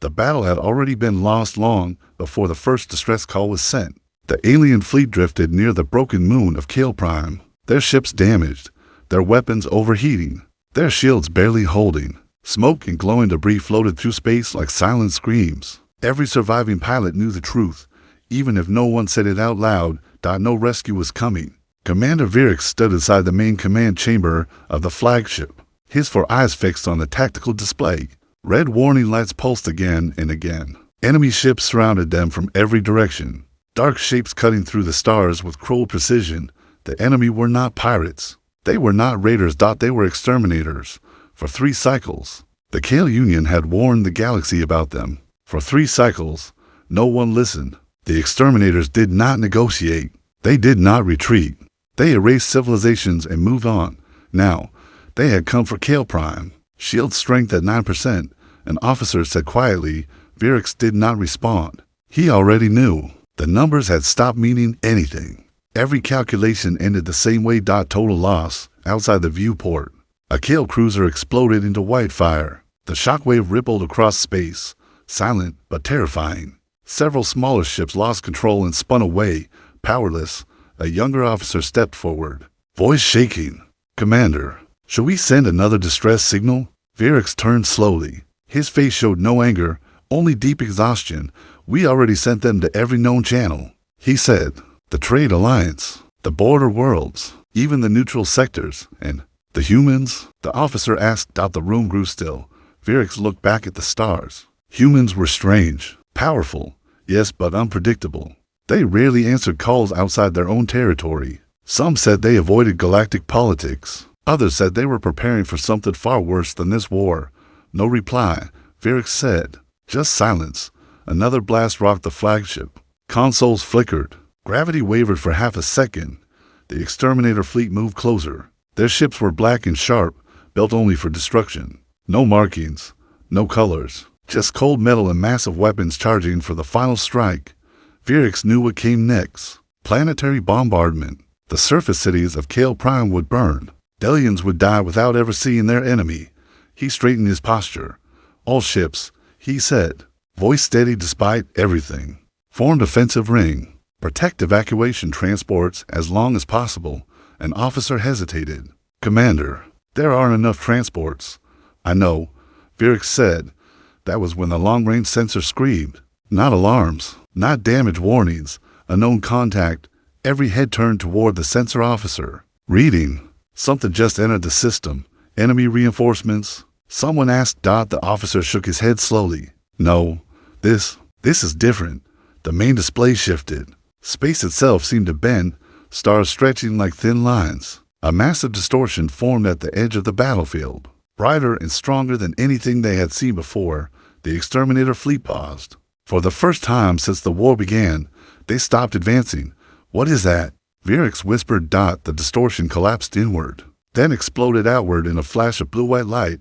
The battle had already been lost long before the first distress call was sent. The alien fleet drifted near the broken moon of Kale Prime, their ships damaged, their weapons overheating, their shields barely holding. Smoke and glowing debris floated through space like silent screams. Every surviving pilot knew the truth, even if no one said it out loud, that no rescue was coming. Commander Virix stood inside the main command chamber of the flagship, his 4 eyes fixed on the tactical display. Red warning lights pulsed again and again. Enemy ships surrounded them from every direction, dark shapes cutting through the stars with cruel precision. The enemy were not pirates. They were not raiders. They were exterminators. For 3 cycles, the Kale Union had warned the galaxy about them. For 3 cycles, no one listened. The exterminators did not negotiate. They did not retreat. They erased civilizations and moved on. Now, they had come for Kale Prime. Shield strength at 9%, an officer said quietly. Virix did not respond. He already knew. The numbers had stopped meaning anything. Every calculation ended the same way. Total loss, outside the viewport. A Kale cruiser exploded into white fire. The shockwave rippled across space, silent but terrifying. Several smaller ships lost control and spun away, powerless. A younger officer stepped forward, voice shaking. "Commander, should we send another distress signal?" Virix turned slowly. His face showed no anger, only deep exhaustion. "We already sent them to every known channel," he said. "The Trade Alliance, the border worlds, even the neutral sectors, and the humans?" The officer asked. The room grew still. Virix looked back at the stars. Humans were strange, powerful, yes, but unpredictable. They rarely answered calls outside their own territory. Some said they avoided galactic politics. Others said they were preparing for something far worse than this war. No reply, Virix said. Just silence. Another blast rocked the flagship. Consoles flickered. Gravity wavered for half a second. The exterminator fleet moved closer. Their ships were black and sharp, built only for destruction. No markings, no colors, just cold metal and massive weapons charging for the final strike. Virix knew what came next. Planetary bombardment. The surface cities of Kale Prime would burn. Delians would die without ever seeing their enemy. He straightened his posture. "All ships," he said, voice steady despite everything. "Form defensive ring. Protect evacuation transports as long as possible." An officer hesitated. "Commander, there aren't enough transports." "I know," Virix said. That was when the long-range sensor screamed. Not alarms, not damage warnings, a known contact. Every head turned toward the sensor officer. "Reading. Something just entered the system. Enemy reinforcements." Someone asked. The officer shook his head slowly. "No, this is different." The main display shifted. Space itself seemed to bend, stars stretching like thin lines. A massive distortion formed at the edge of the battlefield. Brighter and stronger than anything they had seen before, the exterminator fleet paused. For the first time since the war began, they stopped advancing. "What is that?" Virix whispered. The distortion collapsed inward, then exploded outward in a flash of blue-white light.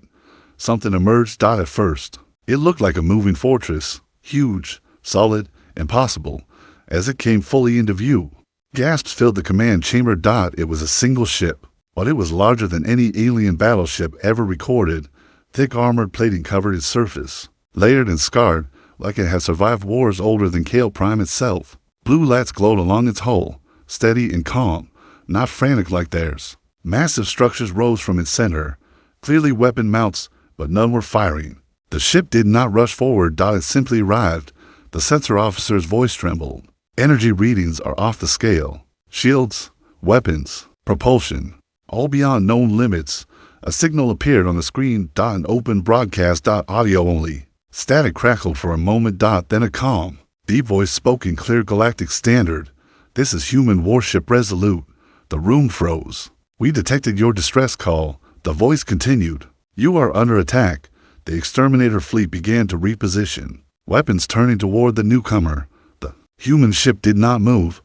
Something emerged. At first, it looked like a moving fortress, huge, solid, impossible. As it came fully into view, gasps filled the command chamber. It was a single ship, but it was larger than any alien battleship ever recorded. Thick armored plating covered its surface, layered and scarred, like it had survived wars older than Kale Prime itself. Blue lights glowed along its hull, steady and calm, not frantic like theirs. Massive structures rose from its center, clearly weapon mounts, but none were firing. The ship did not rush forward. It simply arrived. The sensor officer's voice trembled. "Energy readings are off the scale. Shields, weapons, propulsion, all beyond known limits." A signal appeared on the screen. An open broadcast. Audio only. Static crackled for a moment. Then a calm, deep voice spoke in clear galactic standard. "This is human warship Resolute." The room froze. "We detected your distress call," the voice continued. "You are under attack." The exterminator fleet began to reposition, weapons turning toward the newcomer. The human ship did not move.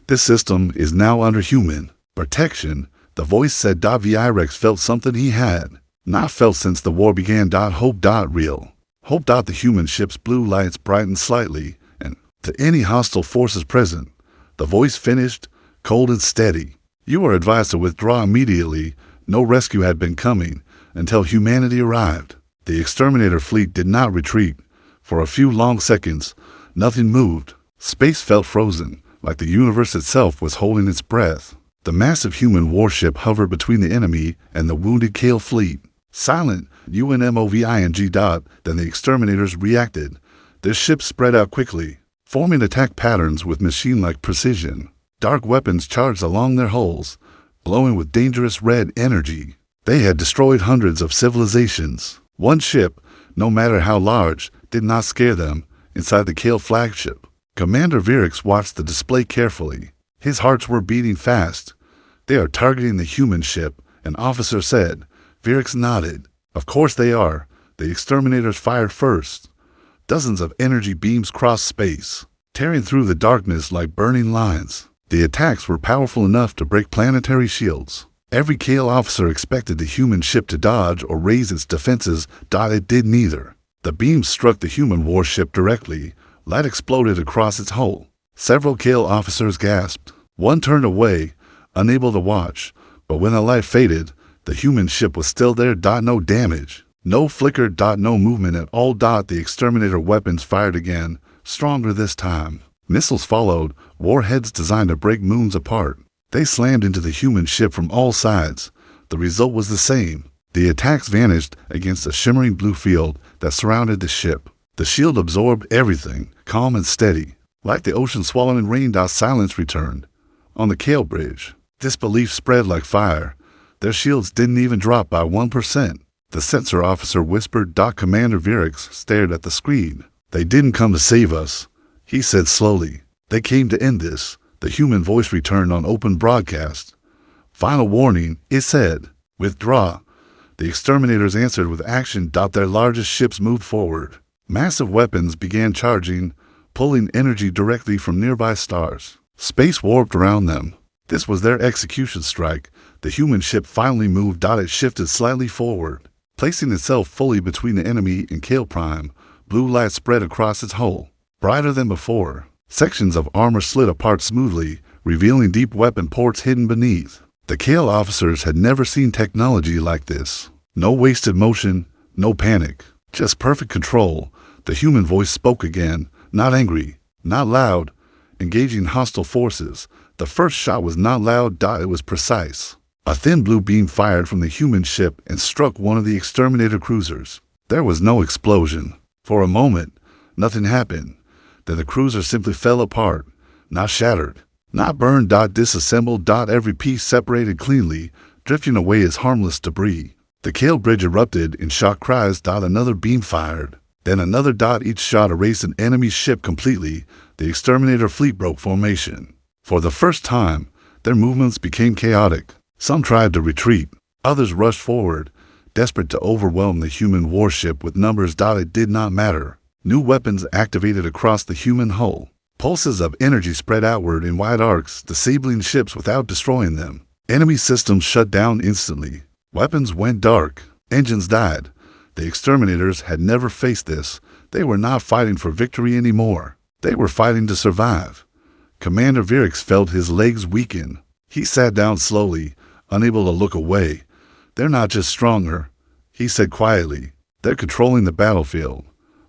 "This system is now under human protection," the voice said. Virix felt something he had not felt since the war began. Hope. Real hope. The human ship's blue lights brightened slightly, and to any hostile forces present, the voice finished, cold and steady. "You are advised to withdraw immediately. No rescue had been coming until humanity arrived." The exterminator fleet did not retreat. For a few long seconds, nothing moved. Space felt frozen, like the universe itself was holding its breath. The massive human warship hovered between the enemy and the wounded Kale fleet. Silent, UNMOVING. Then the exterminators reacted. Their ships spread out quickly, forming attack patterns with machine-like precision. Dark weapons charged along their hulls, glowing with dangerous red energy. They had destroyed hundreds of civilizations. One ship, no matter how large, did not scare them. Inside the Kale flagship, Commander Virix watched the display carefully. His hearts were beating fast. "They are targeting the human ship," an officer said. Virix nodded. "Of course they are." The exterminators fired first. Dozens of energy beams crossed space, tearing through the darkness like burning lines. The attacks were powerful enough to break planetary shields. Every Kale officer expected the human ship to dodge or raise its defenses. It did neither. The beams struck the human warship directly. Light exploded across its hull. Several Kale officers gasped. One turned away, unable to watch, but when the light faded, the human ship was still there. No damage. No flicker. No movement at all. The exterminator weapons fired again, stronger this time. Missiles followed, warheads designed to break moons apart. They slammed into the human ship from all sides. The result was the same. The attacks vanished against a shimmering blue field that surrounded the ship. The shield absorbed everything, calm and steady. Like the ocean swallowing rain. Silence returned. On the Kale bridge, disbelief spread like fire. Their shields didn't even drop by 1%. The sensor officer whispered. Commander Virix stared at the screen. "They didn't come to save us," he said slowly. "They came to end this." The human voice returned on open broadcast. "Final warning," it said. "Withdraw." The exterminators answered with action. Their largest ships moved forward. Massive weapons began charging, pulling energy directly from nearby stars. Space warped around them. This was their execution strike. The human ship finally moved. It shifted slightly forward, placing itself fully between the enemy and Kale Prime. Blue light spread across its hull, brighter than before. Sections of armor slid apart smoothly, revealing deep weapon ports hidden beneath. The Kale officers had never seen technology like this. No wasted motion, no panic, just perfect control. The human voice spoke again, not angry, not loud, engaging hostile forces. The first shot was not loud. It was precise. A thin blue beam fired from the human ship and struck one of the exterminator cruisers. There was no explosion. For a moment, nothing happened. Then the cruiser simply fell apart, not shattered, not burned. Disassembled. Every piece separated cleanly, drifting away as harmless debris. The Kale bridge erupted in shocked cries. Another beam fired. Then another. Each shot erased an enemy ship completely. The exterminator fleet broke formation. For the first time, their movements became chaotic. Some tried to retreat. Others rushed forward, desperate to overwhelm the human warship with numbers. It did not matter. New weapons activated across the human hull. Pulses of energy spread outward in wide arcs, disabling ships without destroying them. Enemy systems shut down instantly. Weapons went dark. Engines died. The exterminators had never faced this. They were not fighting for victory anymore. They were fighting to survive. Commander Virix felt his legs weaken. He sat down slowly, unable to look away. "They're not just stronger," he said quietly. "They're controlling the battlefield."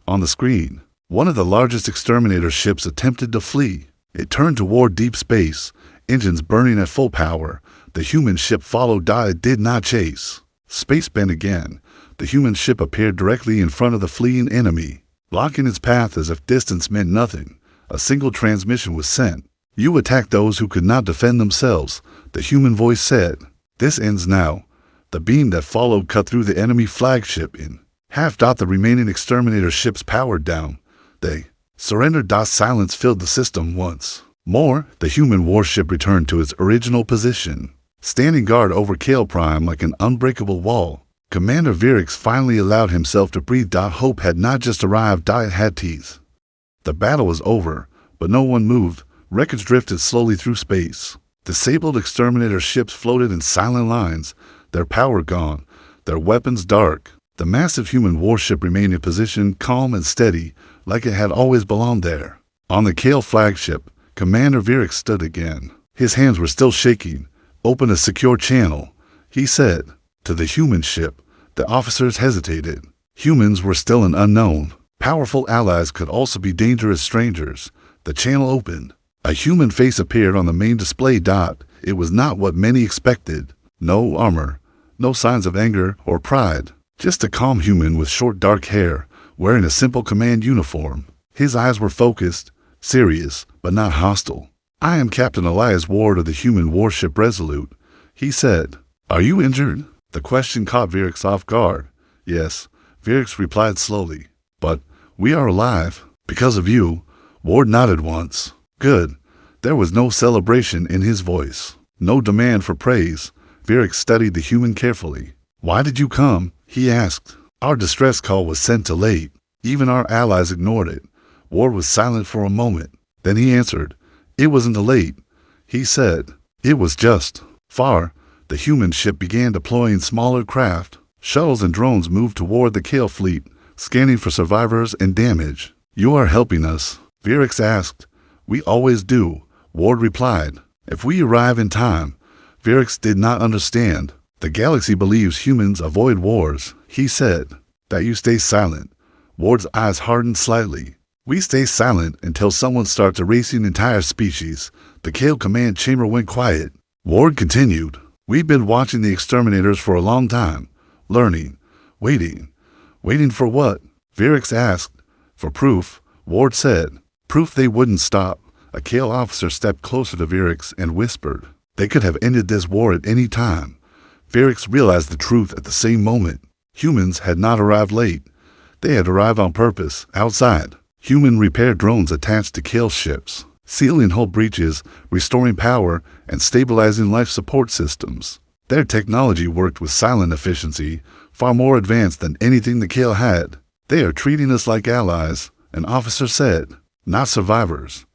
On the screen, one of the largest exterminator ships attempted to flee. It turned toward deep space, engines burning at full power. The human ship followed. It did not chase. Space bent again. The human ship appeared directly in front of the fleeing enemy, blocking its path as if distance meant nothing. A single transmission was sent. "You attack those who could not defend themselves," the human voice said. "This ends now." The beam that followed cut through the enemy flagship in half. The remaining exterminator ships powered down. They surrendered. Silence filled the system once more. The human warship returned to its original position, standing guard over Kale Prime like an unbreakable wall. Commander Virix finally allowed himself to breathe. Hope had not just arrived. It had teeth. The battle was over, but no one moved. Wreckage drifted slowly through space. Disabled exterminator ships floated in silent lines, their power gone, their weapons dark. The massive human warship remained in position, calm and steady, like it had always belonged there. On the Kale flagship, Commander Virix stood again. His hands were still shaking. "Open a secure channel," he said. To the human ship, the officers hesitated. Humans were still an unknown. Powerful allies could also be dangerous strangers. The channel opened. A human face appeared on the main display. It was not what many expected. No armor, no signs of anger or pride. Just a calm human with short dark hair, wearing a simple command uniform. His eyes were focused, serious, but not hostile. "I am Captain Elias Ward of the human warship Resolute," he said. "Are you injured?" The question caught Virix off guard. "Yes," Virix replied slowly. "But we are alive. Because of you." Ward nodded once. "Good." There was no celebration in his voice, no demand for praise. Virix studied the human carefully. "Why did you come?" he asked. "Our distress call was sent too late. Even our allies ignored it." Ward was silent for a moment. Then he answered. "It wasn't too late," he said. "It was just far." The human ship began deploying smaller craft. Shuttles and drones moved toward the Kale fleet, scanning for survivors and damage. "You are helping us?" Virix asked. "We always do," Ward replied. "If we arrive in time." Virix did not understand. "The galaxy believes humans avoid wars," he said. "That you stay silent." Ward's eyes hardened slightly. "We stay silent until someone starts erasing entire species." The Kale command chamber went quiet. Ward continued. "We've been watching the exterminators for a long time, learning, waiting." "Waiting for what?" Virix asked. "For proof," Ward said. "Proof they wouldn't stop." A Kale officer stepped closer to Virix and whispered. "They could have ended this war at any time." Virix realized the truth at the same moment. Humans had not arrived late. They had arrived on purpose, outside. Human repair drones attached to Kale ships, sealing hull breaches, restoring power, and stabilizing life support systems. Their technology worked with silent efficiency, far more advanced than anything the Kale had. "They are treating us like allies," an officer said, "not survivors."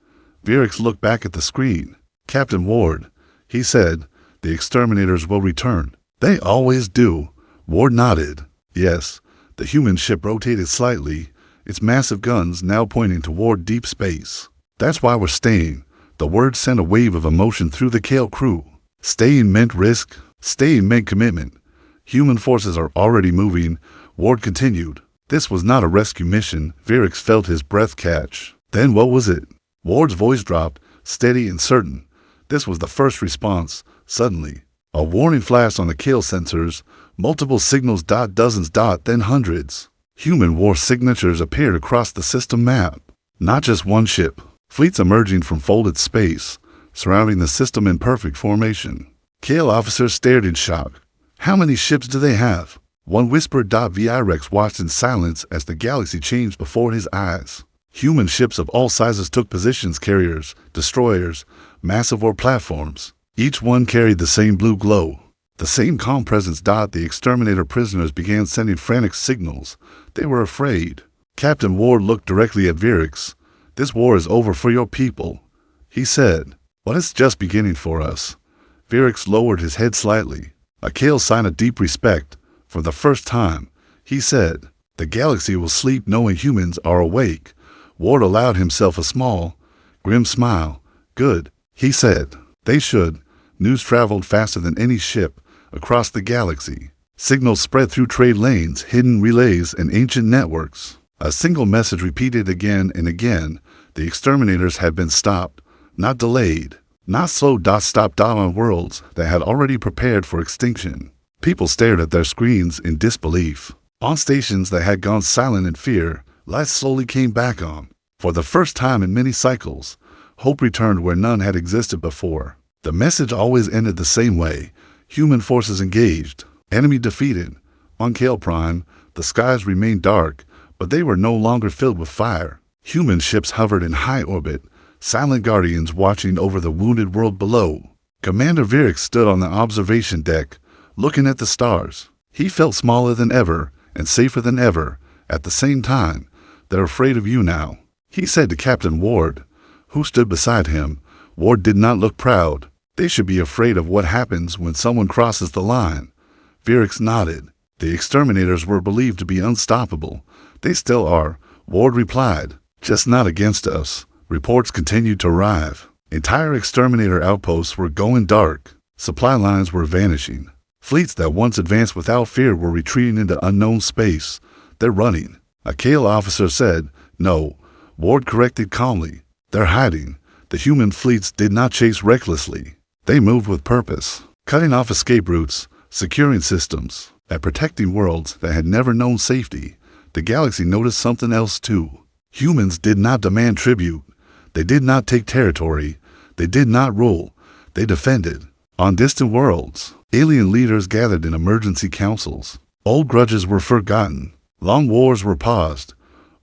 Virix looked back at the screen. "Captain Ward," he said, "the exterminators will return." "They always do." Ward nodded. "Yes." The human ship rotated slightly, its massive guns now pointing toward deep space. "That's why we're staying." The word sent a wave of emotion through the Kale crew. Staying meant risk. Staying meant commitment. "Human forces are already moving," Ward continued. This was not a rescue mission. Virix felt his breath catch. "Then what was it?" Ward's voice dropped, steady and certain. This was the first response. Suddenly, a warning flashed on the Kale sensors. Multiple signals, dozens, then hundreds. Human war signatures appeared across the system map. Not just one ship. Fleets emerging from folded space, surrounding the system in perfect formation. Kale officers stared in shock. "How many ships do they have?" One whispered. Virix watched in silence as the galaxy changed before his eyes. Human ships of all sizes took positions: carriers, destroyers, massive war platforms. Each one carried the same blue glow, the same calm presence. The exterminator prisoners began sending frantic signals. They were afraid. Captain Ward looked directly at Virix. "This war is over for your people," he said. "But it's just beginning for us." Virix lowered his head slightly. A Kale sign of deep respect. "For the first time," he said, "the galaxy will sleep knowing humans are awake." Ward allowed himself a small, grim smile. "Good," he said. "They should." News traveled faster than any ship across the galaxy. Signals spread through trade lanes, hidden relays, and ancient networks. A single message repeated again and again. The exterminators had been stopped, not delayed, not slowed. Stopped on worlds that had already prepared for extinction. People stared at their screens in disbelief. On stations that had gone silent in fear, lights slowly came back on. For the first time in many cycles, hope returned where none had existed before. The message always ended the same way: human forces engaged, enemy defeated. On Kale Prime, the skies remained dark, but they were no longer filled with fire. Human ships hovered in high orbit, silent guardians watching over the wounded world below. Commander Virix stood on the observation deck, looking at the stars. He felt smaller than ever and safer than ever at the same time. "They're afraid of you now," he said to Captain Ward, who stood beside him. Ward did not look proud. "They should be afraid of what happens when someone crosses the line." Virix nodded. "The exterminators were believed to be unstoppable." "They still are," Ward replied. "Just not against us." Reports continued to arrive. Entire exterminator outposts were going dark. Supply lines were vanishing. Fleets that once advanced without fear were retreating into unknown space. "They're running," A Kale officer said. No, Ward corrected calmly. They're hiding. The human fleets did not chase recklessly. They moved with purpose, cutting off escape routes, securing systems, and protecting worlds that had never known safety. The galaxy noticed something else too. Humans did not demand tribute. They did not take territory. They did not rule. They defended. On distant worlds, alien leaders gathered in emergency councils. Old grudges were forgotten. Long wars were paused.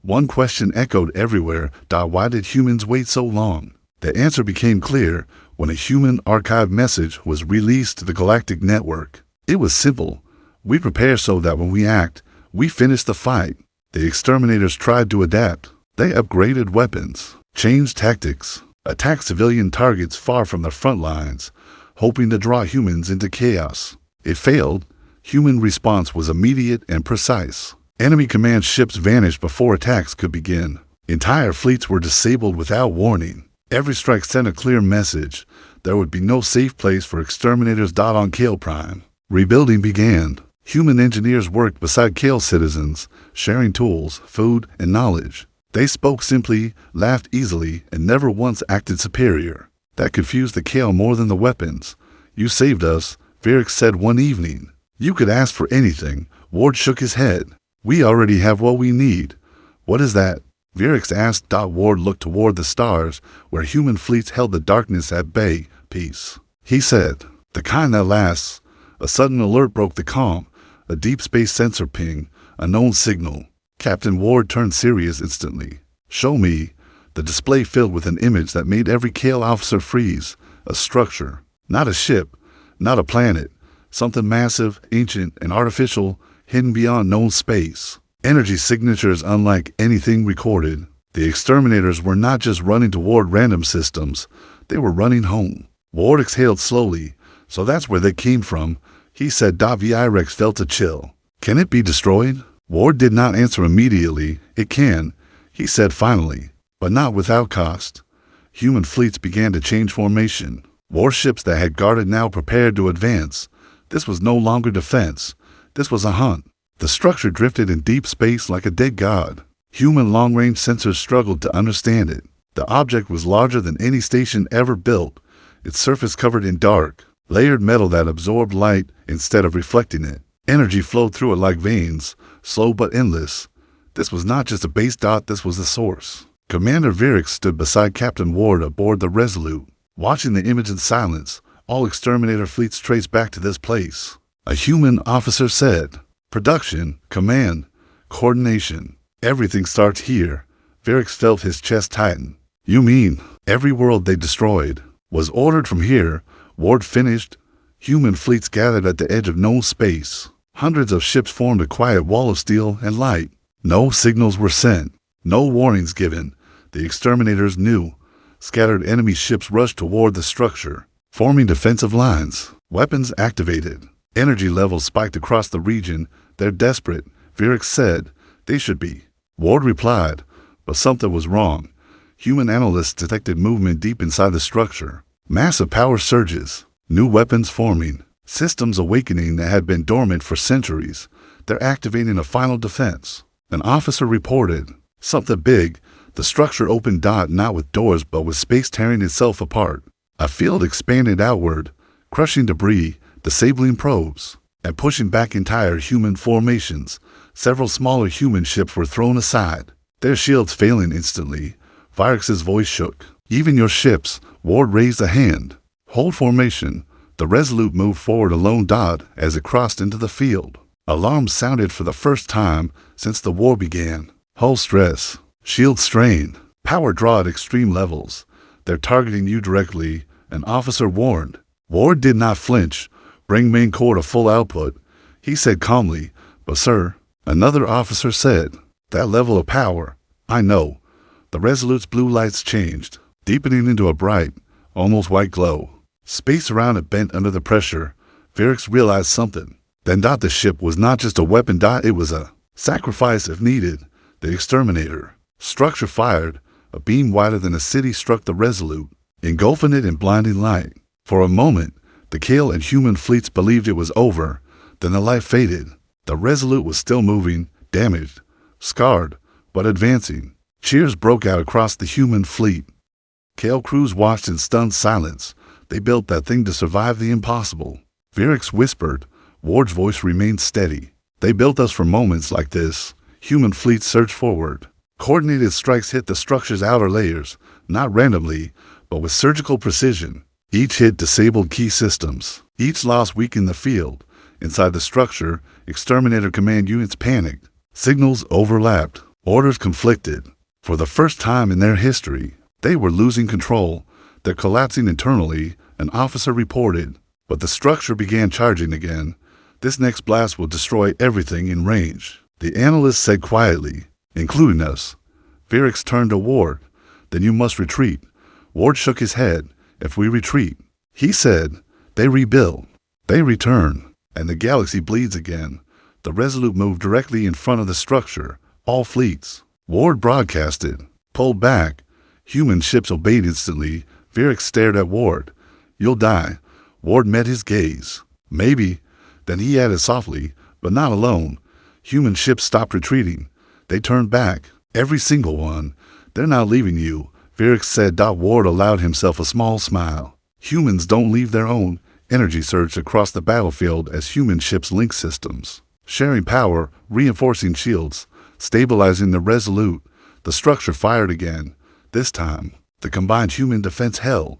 One question echoed everywhere. Why did humans wait so long? The answer became clear when a human archive message was released to the galactic network. It was simple. We prepare so that when we act, we finish the fight. The exterminators tried to adapt. They upgraded weapons, changed tactics, attacked civilian targets far from the front lines, hoping to draw humans into chaos. It failed. Human response was immediate and precise. Enemy command ships vanished before attacks could begin. Entire fleets were disabled without warning. Every strike sent a clear message. There would be no safe place for exterminators. On Kale Prime, rebuilding began. Human engineers worked beside Kale citizens, sharing tools, food, and knowledge. They spoke simply, laughed easily, and never once acted superior. That confused the Kale more than the weapons. You saved us, Varric said one evening. You could ask for anything. Ward shook his head. We already have what we need. What is that? Varric asked. Ward looked toward the stars, where human fleets held the darkness at bay. Peace. He said. The kind that lasts. A sudden alert broke the calm. A deep space sensor ping. A known signal. Captain Ward turned serious instantly. Show me. The display filled with an image that made every Kale officer freeze. A structure. Not a ship. Not a planet. Something massive, ancient, and artificial, hidden beyond known space. Energy signatures unlike anything recorded. The exterminators were not just running toward random systems. They were running home. Ward exhaled slowly. So that's where they came from, he said. Varric felt a chill. Can it be destroyed? Ward did not answer immediately. It can, he said finally, but not without cost. Human fleets began to change formation. Warships that had guarded now prepared to advance. This was no longer defense. This was a hunt. The structure drifted in deep space like a dead god. Human long-range sensors struggled to understand it. The object was larger than any station ever built, its surface covered in dark, layered metal that absorbed light instead of reflecting it. Energy flowed through it like veins, slow but endless. This was not just a base. This was the source. Commander Varric stood beside Captain Ward aboard the Resolute, watching the image in silence. All exterminator fleets traced back to this place. A human officer said. Production, command, coordination. Everything starts here. Varric felt his chest tighten. You mean, every world they destroyed was ordered from here? Ward finished. Human fleets gathered at the edge of known space. Hundreds of ships formed a quiet wall of steel and light. No signals were sent. No warnings given. The exterminators knew. Scattered enemy ships rushed toward the structure, forming defensive lines. Weapons activated. Energy levels spiked across the region. They're desperate, Varric said. They should be. Ward replied, but something was wrong. Human analysts detected movement deep inside the structure. Massive power surges. New weapons forming. Systems awakening that had been dormant for centuries. They're activating a final defense. An officer reported. Something big. The structure opened. Not with doors but with space tearing itself apart. A field expanded outward, crushing debris, disabling probes, and pushing back entire human formations. Several smaller human ships were thrown aside, their shields failing instantly. Varric's voice shook. Even your ships. Ward raised a hand. Hold formation. The Resolute moved forward alone. As it crossed into the field. Alarms sounded for the first time since the war began. Hull stress. Shield strain. Power draw at extreme levels. They're targeting you directly, an officer warned. Ward did not flinch. Bring main core to full output, he said calmly. But sir, another officer said, that level of power. I know. The Resolute's blue lights changed, deepening into a bright, almost white glow. Space around it bent under the pressure. Varric realized something. Then the ship was not just a weapon. It was a sacrifice if needed. The exterminator. Structure fired. A beam wider than a city struck the Resolute, engulfing it in blinding light. For a moment, the Kale and human fleets believed it was over. Then the light faded. The Resolute was still moving, damaged, scarred, but advancing. Cheers broke out across the human fleet. Kale crews watched in stunned silence. They built that thing to survive the impossible. Virix whispered. Ward's voice remained steady. They built us for moments like this. Human fleets surged forward. Coordinated strikes hit the structure's outer layers, not randomly, but with surgical precision. Each hit disabled key systems. Each loss weakened the field. Inside the structure, exterminator command units panicked. Signals overlapped. Orders conflicted. For the first time in their history, they were losing control. They're collapsing internally, an officer reported. But the structure began charging again. This next blast will destroy everything in range. The analyst said quietly, including us. Virix turned to Ward. Then you must retreat. Ward shook his head. If we retreat, he said, they rebuild. They return. And the galaxy bleeds again. The Resolute moved directly in front of the structure. All fleets. Ward broadcasted. Pulled back. Human ships obeyed instantly. Virix stared at Ward. You'll die. Ward met his gaze. Maybe. Then he added softly, but not alone. Human ships stopped retreating. They turned back. Every single one. They're not leaving you, Virix said. Ward allowed himself a small smile. Humans don't leave their own. Energy surged across the battlefield as human ships linked systems, sharing power, reinforcing shields, stabilizing the Resolute. The structure fired again. This time, the combined human defense held.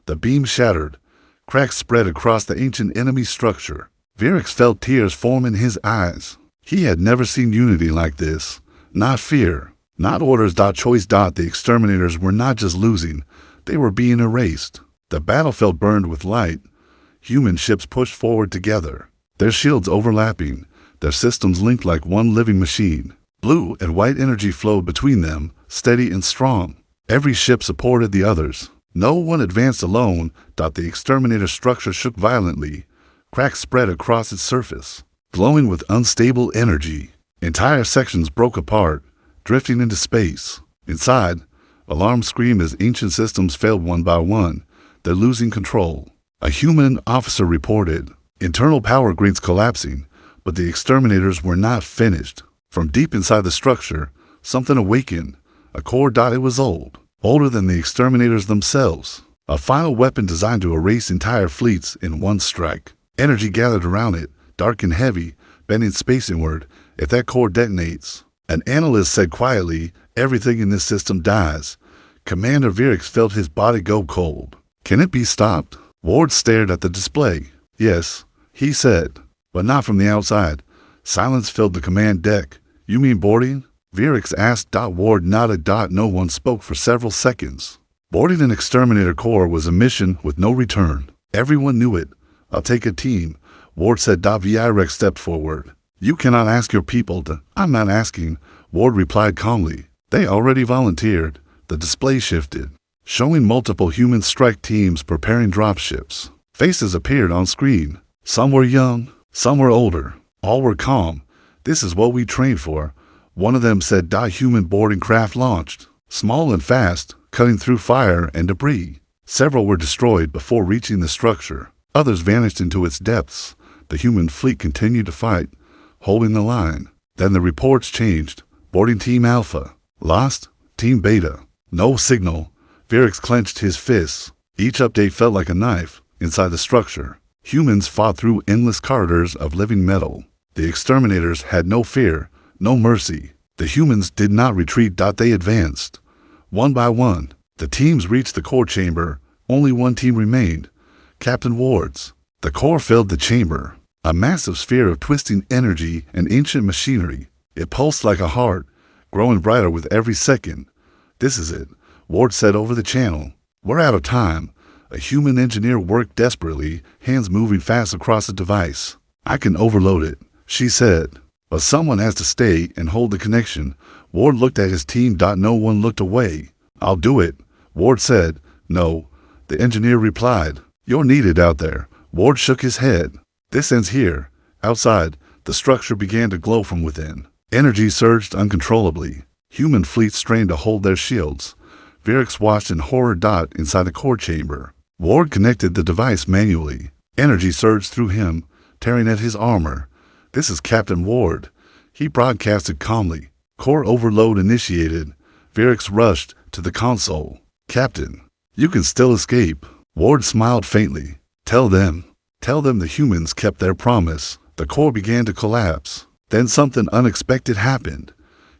The beam shattered. Cracks spread across the ancient enemy structure. Virix felt tears form in his eyes. He had never seen unity like this. Not fear. Not orders. Choice. The exterminators were not just losing. They were being erased. The battlefield burned with light. Human ships pushed forward together. Their shields overlapping. Their systems linked like one living machine. Blue and white energy flowed between them, steady and strong. Every ship supported the others. No one advanced alone. The exterminator structure shook violently. Cracks spread across its surface, glowing with unstable energy. Entire sections broke apart, drifting into space. Inside, alarms screamed as ancient systems failed one by one. They're losing control. A human officer reported. Internal power grids collapsing, but the exterminators were not finished. From deep inside the structure, something awakened. A core. It was old. Older than the exterminators themselves. A final weapon designed to erase entire fleets in one strike. Energy gathered around it, dark and heavy, bending space inward. If that core detonates, an analyst said quietly, everything in this system dies. Commander Virix felt his body go cold. Can it be stopped? Ward stared at the display. Yes, he said, but not from the outside. Silence filled the command deck. You mean boarding? Virix asked. Ward nodded. No one spoke for several seconds. Boarding an exterminator core was a mission with no return. Everyone knew it. I'll take a team, Ward said. Virix stepped forward. You cannot ask your people to. I'm not asking, Ward replied calmly. They already volunteered. The display shifted, showing multiple human strike teams preparing dropships. Faces appeared on screen. Some were young, some were older. All were calm. This is what we trained for, one of them said. Human boarding craft launched, small and fast, cutting through fire and debris. Several were destroyed before reaching the structure. Others vanished into its depths. The human fleet continued to fight, holding the line. Then the reports changed. Boarding Team Alpha lost. Team Beta no signal. Virix clenched his fists. Each update felt like a knife. Inside the structure, humans fought through endless corridors of living metal. The exterminators had no fear, no mercy. The humans did not retreat. They advanced. One by one, the teams reached the core chamber. Only one team remained. Captain Ward's. The core filled the chamber, a massive sphere of twisting energy and ancient machinery. It pulsed like a heart, growing brighter with every second. This is it, Ward said over the channel. We're out of time. A human engineer worked desperately, hands moving fast across the device. I can overload it, she said. But someone has to stay and hold the connection. Ward looked at his team. No one looked away. I'll do it, Ward said. No, the engineer replied. You're needed out there. Ward shook his head. This ends here. Outside, the structure began to glow from within. Energy surged uncontrollably. Human fleets strained to hold their shields. Virix watched in horror. Inside the core chamber, Ward connected the device manually. Energy surged through him, tearing at his armor. This is Captain Ward, he broadcasted calmly. Core overload initiated. Virix rushed to the console. Captain, you can still escape. Ward smiled faintly. Tell them the humans kept their promise. The core began to collapse. Then something unexpected happened.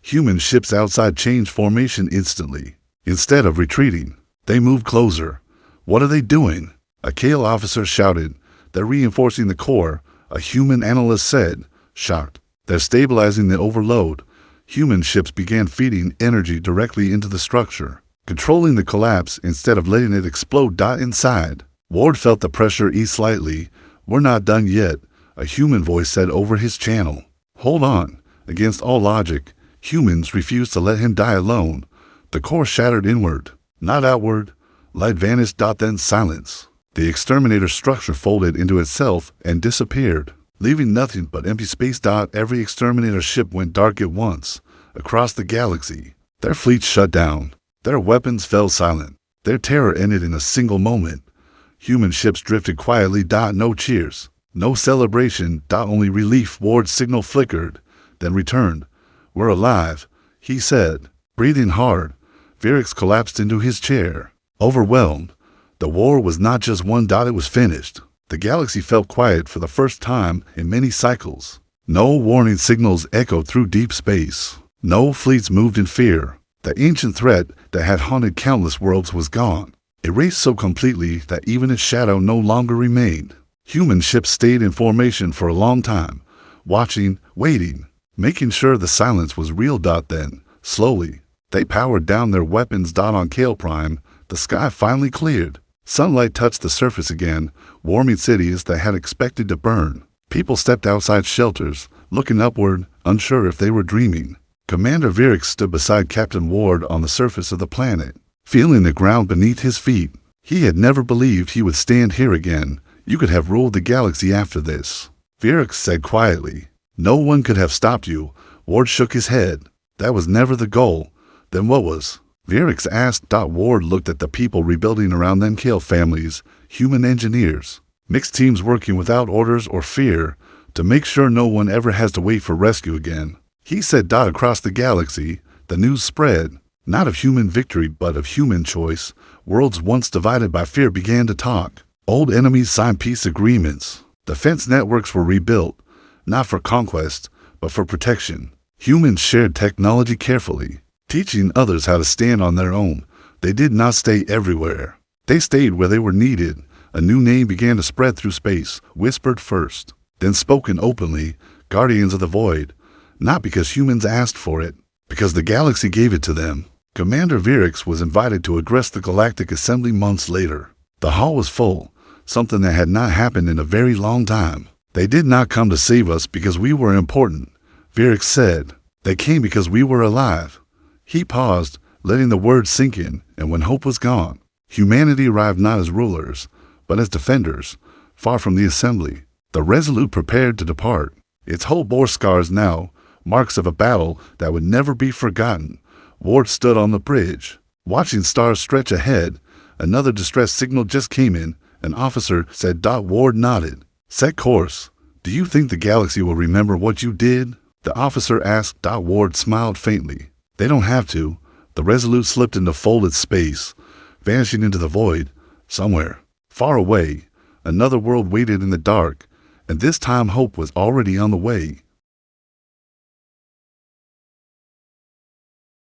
Human ships outside changed formation instantly. Instead of retreating, they moved closer. What are they doing? A Kale officer shouted. They're reinforcing the core, a human analyst said, shocked. They're stabilizing the overload. Human ships began feeding energy directly into the structure, controlling the collapse instead of letting it explode. Inside, Ward felt the pressure ease slightly. We're not done yet, a human voice said over his channel. Hold on. Against all logic, humans refused to let him die alone. The core shattered inward, not outward. Light vanished. Then silence. The exterminator structure folded into itself and disappeared, leaving nothing but empty space. Every exterminator ship went dark at once. Across the galaxy, their fleets shut down. Their weapons fell silent. Their terror ended in a single moment. Human ships drifted quietly. No cheers. No celebration. Only relief. Ward's signal flickered, then returned. We're alive, he said, breathing hard. Virix collapsed into his chair, overwhelmed. The war was not just won. It was finished. The galaxy felt quiet for the first time in many cycles. No warning signals echoed through deep space. No fleets moved in fear. The ancient threat that had haunted countless worlds was gone, erased so completely that even its shadow no longer remained. Human ships stayed in formation for a long time, watching, waiting, making sure the silence was real. Then, slowly, they powered down their weapons. On Kale Prime, the sky finally cleared. Sunlight touched the surface again, warming cities that had expected to burn. People stepped outside shelters, looking upward, unsure if they were dreaming. Commander Virix stood beside Captain Ward on the surface of the planet, feeling the ground beneath his feet. He had never believed he would stand here again. You could have ruled the galaxy after this, Virix said quietly. No one could have stopped you. Ward shook his head. That was never the goal. Then what was? Virix asked. Ward looked at the people rebuilding around them. Kale families, human engineers, mixed teams working without orders or fear to make sure no one ever has to wait for rescue again. He said. Across the galaxy, the news spread, not of human victory but of human choice. Worlds once divided by fear began to talk. Old enemies signed peace agreements. Defense networks were rebuilt, not for conquest, but for protection. Humans shared technology carefully, teaching others how to stand on their own. They did not stay everywhere. They stayed where they were needed. A new name began to spread through space, whispered first, then spoken openly, Guardians of the Void. Not because humans asked for it, because the galaxy gave it to them. Commander Virix was invited to address the Galactic Assembly months later. The hall was full, something that had not happened in a very long time. They did not come to save us because we were important, Virix said. They came because we were alive. He paused, letting the words sink in, and when hope was gone, humanity arrived not as rulers, but as defenders, far from the assembly. The Resolute prepared to depart. Its hull bore scars now, marks of a battle that would never be forgotten. Ward stood on the bridge, watching stars stretch ahead. Another distress signal just came in, an officer said. Ward nodded. Set course. Do you think the galaxy will remember what you did? The officer asked. Ward smiled faintly. They don't have to. The Resolute slipped into folded space, vanishing into the void. Somewhere, far away, another world waited in the dark, and this time hope was already on the way.